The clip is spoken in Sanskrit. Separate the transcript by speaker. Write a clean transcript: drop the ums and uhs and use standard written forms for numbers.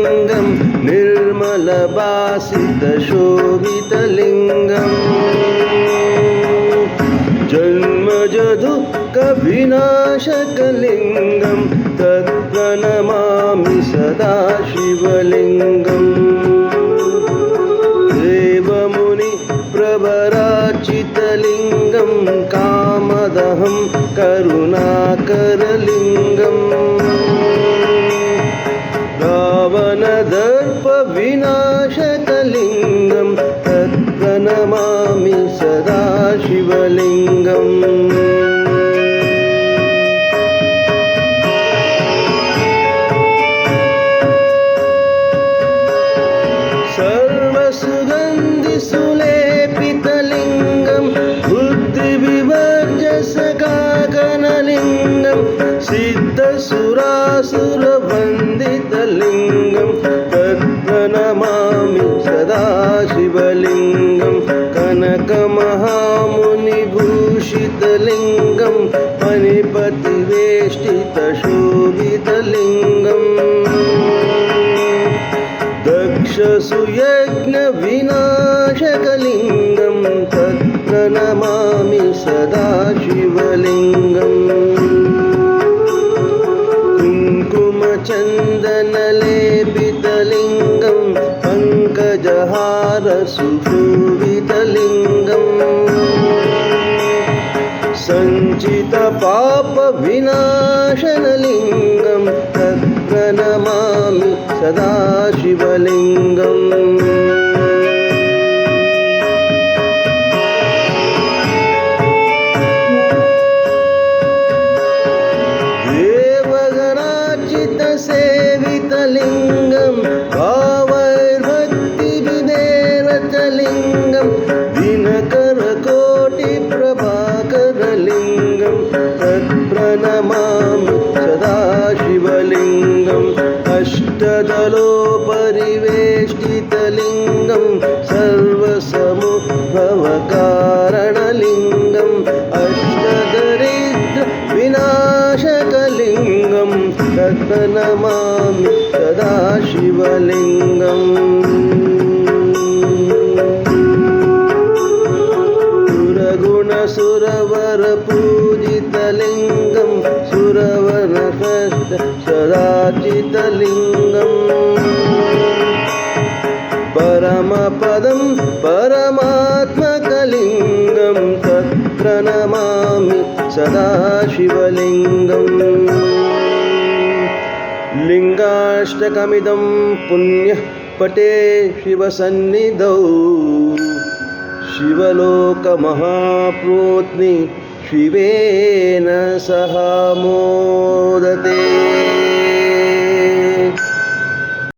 Speaker 1: शिवलिङ्गं निर्मलभासितशोभितलिङ्गम् जन्मजदुःखविनाशकलिङ्गं तत्प्रणमामि सदा शिवलिङ्गम् देवमुनिप्रवराचितलिङ्गं कामदहं करुणाकरलिङ्गम् रावणदर्पविनाशकलिङ्गं तत्प्रणमामि सदा शिवलिङ्गम् सर्वसुगन्धिसुलेपितलिङ्गं बुद्धिविवर्जसकागनलिङ्गं सिद्धसुरासुरवन्दितलिङ्गं तत्प्रणमामि सदा शिवलिङ्गं कनकमहामुनिभूषितलिङ्गं फणिपतिवेष्टितशोभितलिङ्गम् दक्षसुयज्ञविनाशकलिङ्गं तत्प्रणमामि सदा शिवलिङ्गम् कुङ्कुमचन्दनलेपितलिङ्गं पङ्कजहारसुशोभितलिङ्गम् सञ्चितपापविनाशनलिङ्गं तत्प्रणमामि सदा शिवलिङ्गम् देवगणार्चितसेवितलिङ्गं भावैर्भक्तिविधेरतलिङ्गं दिनकरकोटिप्रभाकरलिङ्गं तत्प्रणमामि सदा शिवलिङ्गम् अष्टदलोपरिवेष्टितलिङ्गं सर्वसमुद्भवकारणलिङ्गम् अष्टदरिद्रविनाशकलिङ्गं तत्प्रणमामि सदा शिवलिङ्गम् सुरगुणसुरवरपूजितलिङ्गं सुरवरकष्ट सदाचितलिङ्गं परमपदं परमात्मकलिङ्गं तत्प्रणमामि सदा शिवलिङ्गम् लिङ्गाष्टकमिदं पुण्यः पटे शिवसन्निधौ शिवलोकमहाप्रोत्नि शिवेन सह मोदते।